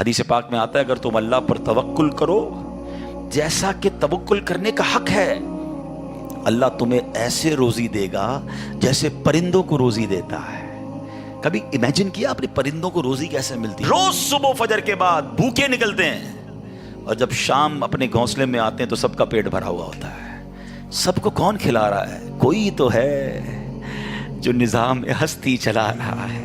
حدیث پاک میں آتا ہے اگر تم اللہ پر توکل کرو جیسا کہ توکل کرنے کا حق ہے، اللہ تمہیں ایسے روزی دے گا جیسے پرندوں کو روزی دیتا ہے۔ کبھی امیجن کیا اپنے پرندوں کو روزی کیسے ملتی ہے؟ روز صبح فجر کے بعد بھوکے نکلتے ہیں اور جب شام اپنے گھونسلے میں آتے ہیں تو سب کا پیٹ بھرا ہوا ہوتا ہے۔ سب کو کون کھلا رہا ہے؟ کوئی تو ہے جو نظام ہستی چلا رہا ہے،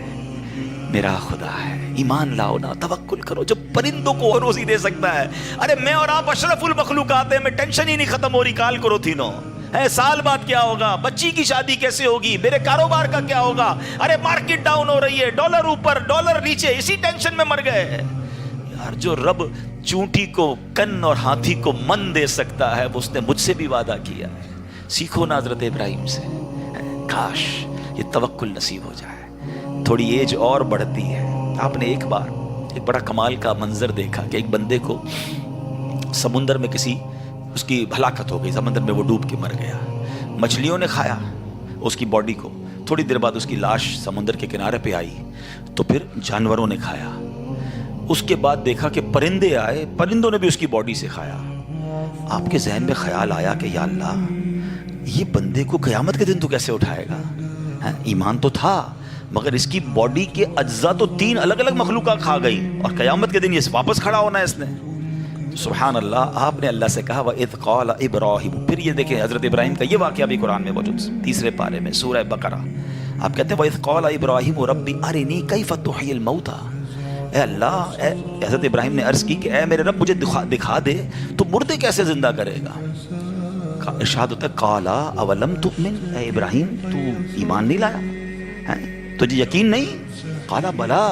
میرا خدا ہے۔ ایمان لاؤ نا، توکل کرو جو پرندوں کو روزی دے سکتا ہے۔ ارے میں اور آپ اشرف المخلوقات ہیں، میں ٹینشن ہی نہیں ختم ہو رہی کال کرو تھی نو ہے، سال بعد کیا ہوگا، بچی کی شادی کیسے ہوگی، میرے کاروبار کا کیا ہوگا، ارے مارکیٹ ڈاؤن ہو رہی ہے، ڈالر اوپر ڈالر نیچے، اسی ٹینشن میں مر گئے یار۔ جو رب چونٹی کو کن اور ہاتھی کو من دے سکتا ہے وہ اس نے مجھ سے بھی وعدہ کیا ہے۔ سیکھو نا حضرت ابراہیم سے، کاش یہ توکل نصیب ہو جائے۔ تھوڑی ایج اور بڑھتی ہے، آپ نے ایک بار ایک بڑا کمال کا منظر دیکھا کہ ایک بندے کو سمندر میں اس کی ہلاکت ہو گئی، سمندر میں وہ ڈوب کے مر گیا۔ مچھلیوں نے کھایا اس کی باڈی کو، تھوڑی دیر بعد اس کی لاش سمندر کے کنارے پہ آئی تو پھر جانوروں نے کھایا۔ اس کے بعد دیکھا کہ پرندے آئے، پرندوں نے بھی اس کی باڈی سے کھایا۔ آپ کے ذہن میں خیال آیا کہ یا اللہ یہ بندے کو قیامت کے دن تو کیسے اٹھائے گا؟ ایمان تو تھا مگر اس کی باڈی کے اجزاء تو 3 الگ الگ مخلوقات کھا گئی اور قیامت کے دن یہ واپس کھڑا ہونا ہے اس نے۔ سبحان اللہ، آپ نے اللہ سے کہا وَإِذْ قَالَ إِبْرَاهِيمُ۔ پھر یہ دیکھیں حضرت ابراہیم کا یہ واقعہ بھی قرآن میں موجود، 3 پارے میں سورہ بقرہ۔ آپ کہتے ہیں وَإِذْ قَالَ إِبْرَاهِيمُ رَبِّ أَرِنِي كَيْفَ تُحْيِي الْمَوْتَى۔ اے اللہ، حضرت ابراہیم نے عرض کی کہ اے میرے رب مجھے دکھا دے تو مردے کیسے زندہ کرے گا۔ ارشاد ہوتا ہے قَالَ أَوَلَمْ تُؤْمِنْ، اے ابراہیم تو ایمان نہیں لایا، تجھے یقین نہیں؟ قَالَ بَلَىٰ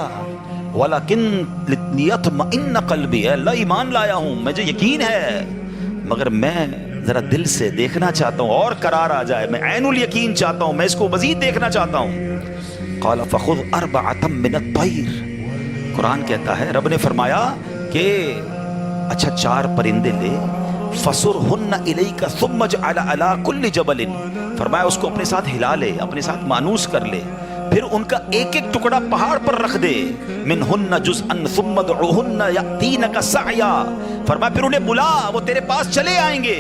وَلَكِنْ لِيَطْمَئِنَّ قَلْبِي، اے اللہ ایمان لایا ہوں، مجھے یقین ہے مگر میں ذرا دل سے دیکھنا چاہتا ہوں اور قرار آ جائے، میں عین الیقین چاہتا ہوں، میں اس کو مزید دیکھنا چاہتا ہوں۔ قَالَ فَخُذْ أَرْبَعَةً مِّنَ الطَّيْرِ، قرآن کہتا ہے رب نے فرمایا کہ اچھا 4 پرندے لے، فَصُرْهُنَّ إِلَيْكَ ثُمَّ اجْعَلْ عَلَىٰ كُلِّ جَبَلٍ، فرمایا اس کو اپنے ساتھ ہلا لے، اپنے ساتھ مانوس کر لے، پھر ان کا ایک ایک ٹکڑا پہاڑ پر رکھ دے، منہن جزءا ثم ادعوہن یاتینک سعیا، فرمایا پھر انہیں بلا، وہ تیرے پاس چلے آئیں گے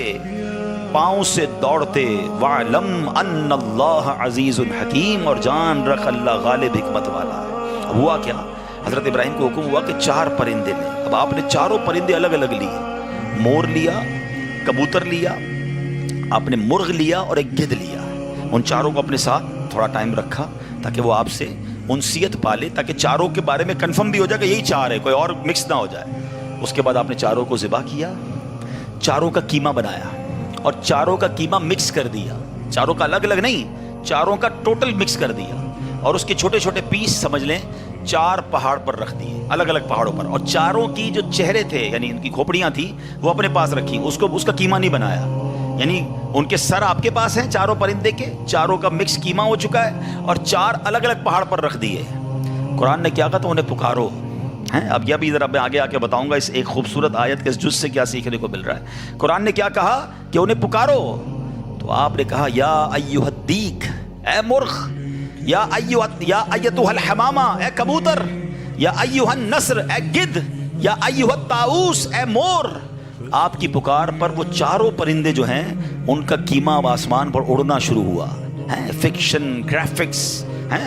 پاؤں سے دوڑتے۔ وَاعْلَمْ أَنَّ اللَّهَ عَزِيزٌ حَكِيمٌ، اور جان رکھ اللہ غالب حکمت والا ہے۔ ہوا کیا، حضرت ابراہیم کو حکم ہوا کہ 4 پرندے لیں۔ اب آپ نے 4 پرندے الگ الگ لیے، مور لیا، کبوتر لیا، آپ نے مرغ لیا اور ایک گدھ لیا۔ ان 4 کو اپنے ساتھ تھوڑا ٹائم رکھا تاکہ وہ آپ سے انسیت پالے، تاکہ 4 کے بارے میں کنفرم بھی ہو جائے کہ یہی 4 ہے، کوئی اور مکس نہ ہو جائے۔ اس کے بعد آپ نے 4 کو ذبح کیا، 4 کا قیمہ بنایا اور 4 کا قیمہ مکس کر دیا، 4 کا الگ الگ نہیں، 4 کا ٹوٹل مکس کر دیا اور اس کے چھوٹے چھوٹے پیس سمجھ لیں 4 پہاڑ پر رکھ دیے، الگ الگ پہاڑوں پر، اور 4 کی جو چہرے تھے یعنی ان کی کھوپڑیاں تھیں وہ اپنے پاس رکھی، اس کا قیمہ نہیں بنایا، یعنی ان کے سر آپ کے پاس ہیں 4 پرندے کے، 4 کا مکس قیمہ ہو چکا ہے اور 4 الگ الگ پہاڑ پر رکھ دیے۔ قرآن نے کیا کہا تو انہیں پکارو، اب یہ بھی ذرا میں آگے آ کے بتاؤں گا اس ایک خوبصورت آیت کے اس جز سے کیا سیکھنے کو مل رہا ہے۔ قرآن نے کیا کہا کہ انہیں پکارو، تو آپ نے کہا یا ایھا الدیک، اے مرغ، یا ایتھا الحمامہ، اے کبوتر، یا ایھا النسر، اے گدھ، یا ایھا الطاؤس، اے مور۔ آپ کی پکار پر وہ 4 پرندے جو ہیں ان کا قیمہ آسمان پر اڑنا شروع ہوا۔ فکشن، گرافکس،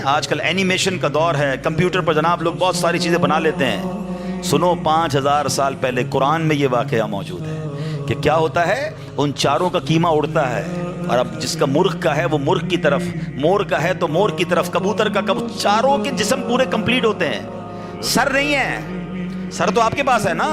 آج کل اینیمیشن کا دور ہے، کمپیوٹر پر جناب لوگ بہت ساری چیزیں بنا لیتے ہیں۔ سنو 5000 سال پہلے قرآن میں یہ واقعہ موجود ہے کہ کیا ہوتا ہے، ان 4 کا قیمہ اڑتا ہے اور اب جس کا مرغ کا ہے وہ مرغ کی طرف، مور کا ہے تو مور کی طرف، کبوتر کا 4 کے جسم پورے کمپلیٹ ہوتے ہیں، سر نہیں ہے، سر تو آپ کے پاس ہے نا۔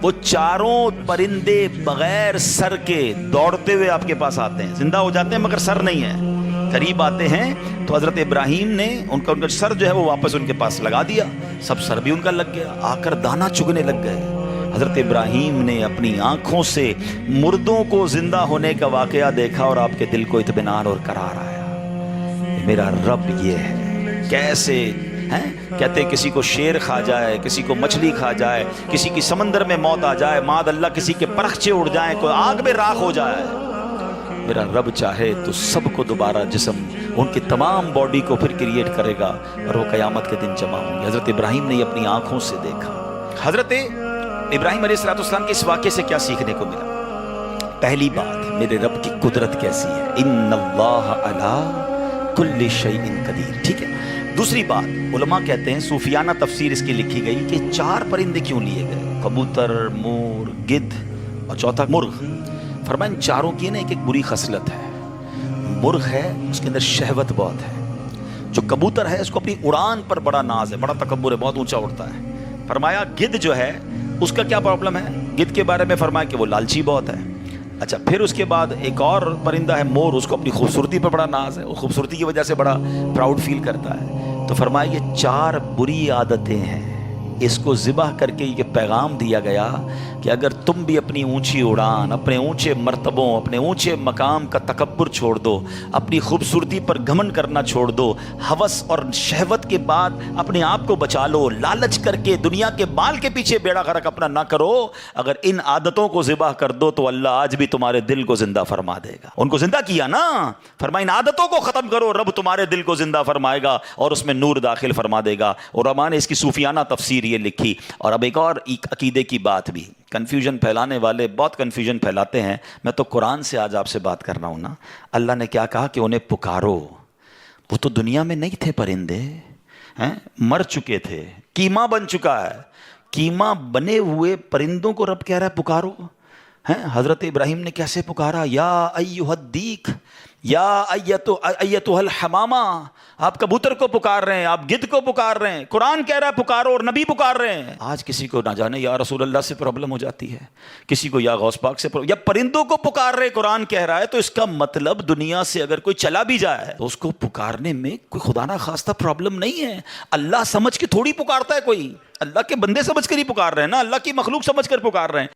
وہ 4 پرندے بغیر سر کے دوڑتے ہوئے آپ کے پاس آتے ہیں، زندہ ہو جاتے ہیں مگر سر نہیں ہے، قریب آتے ہیں تو حضرت ابراہیم نے ان کا سر جو ہے وہ واپس ان کے پاس لگا دیا، سب سر بھی ان کا لگ گیا، آ کر دانہ چگنے لگ گئے۔ حضرت ابراہیم نے اپنی آنکھوں سے مردوں کو زندہ ہونے کا واقعہ دیکھا اور آپ کے دل کو اطمینان اور قرار آیا، میرا رب یہ ہے۔ کیسے کہتے کسی کو شیر کھا جائے، کسی کو مچھلی کھا جائے، کسی کی سمندر میں موت آ جائے، معاذ اللہ کسی کے پرخچے اڑ جائیں، کوئی آگ میں راکھ ہو جائے، میرا رب چاہے تو سب کو دوبارہ جسم، ان کی تمام باڈی کو پھر کریٹ کرے گا اور وہ قیامت کے دن جمع ہوں گے۔ حضرت ابراہیم نے اپنی آنکھوں سے دیکھا، حضرت ابراہیم علیہ السلام کے اس واقعے سے کیا سیکھنے کو ملا؟ پہلی بات، میرے رب کی قدرت کیسی ہے، ان اللہ علی کل شیء قدیر، ٹھیک ہے۔ دوسری بات، علماء کہتے ہیں، صوفیانہ تفسیر اس کی لکھی گئی کہ 4 پرندے کیوں لیے گئے، کبوتر، مور، گدھ اور چوتھا مرغ۔ فرمایا ان چاروں کی نا ایک بری خصلت ہے۔ مرغ ہے، اس کے اندر شہوت بہت ہے۔ جو کبوتر ہے، اس کو اپنی اڑان پر بڑا ناز ہے، بڑا تکبر ہے، بہت اونچا اڑتا ہے۔ فرمایا گدھ جو ہے اس کا کیا پرابلم ہے؟ گدھ کے بارے میں فرمایا کہ وہ لالچی بہت ہے۔ اچھا، پھر اس کے بعد ایک اور پرندہ ہے مور، اس کو اپنی خوبصورتی پر بڑا ناز ہے، وہ خوبصورتی کی وجہ سے بڑا پراؤڈ فیل کرتا ہے۔ تو فرمایا یہ 4 بری عادتیں ہیں، اس کو ذبح کر کے یہ پیغام دیا گیا کہ اگر تم بھی اپنی اونچی اڑان، اپنے اونچے مرتبوں، اپنے اونچے مقام کا تکبر چھوڑ دو، اپنی خوبصورتی پر گھمنڈ کرنا چھوڑ دو، ہوس اور شہوت کے بعد اپنے آپ کو بچا لو، لالچ کر کے دنیا کے مال کے پیچھے بیڑا غرق اپنا نہ کرو، اگر ان عادتوں کو ذبح کر دو تو اللہ آج بھی تمہارے دل کو زندہ فرما دے گا۔ ان کو زندہ کیا نا، فرمایا ان عادتوں کو ختم کرو، رب تمہارے دل کو زندہ فرمائے گا اور اس میں نور داخل فرما دے گا۔ علماء نے اس کی صوفیانہ تفسیر یہ لکھی۔ اور اب ایک اور عقیدے کی بات بھی، کنفیوژن پھیلانے والے بہت کنفیوژن پھیلاتے ہیں، میں تو قرآن سے آج آپ سے بات کر رہا ہوں نا۔ اللہ نے کیا کہا کہ انہیں پکارو، وہ تو دنیا میں نہیں تھے پرندے، مر چکے تھے، کیما بن چکا ہے، کیما بنے ہوئے پرندوں کو رب کہہ رہا ہے پکارو۔ حضرت ابراہیم نے کیسے پکارا، یا ایھا الدیک، یا ایتھا الحمامہ، آپ کبوتر کو پکار رہے ہیں، آپ گدھ کو پکار رہے ہیں، قرآن کہہ رہا ہے پکارو اور نبی پکار رہے ہیں۔ آج کسی کو نہ جانے یا رسول اللہ سے پرابلم ہو جاتی ہے، کسی کو یا غوث پاک سے یا پرندوں کو پکار رہے، قرآن کہہ رہا ہے، تو اس کا مطلب دنیا سے اگر کوئی چلا بھی جائے تو اس کو پکارنے میں کوئی خدا نہ خواستہ پرابلم نہیں ہے۔ اللہ سمجھ کے تھوڑی پکارتا ہے کوئی، اللہ کے بندے سمجھ کر ہی پکار رہے ہیں نا، اللہ کی مخلوق سمجھ کر پکار رہے ہیں۔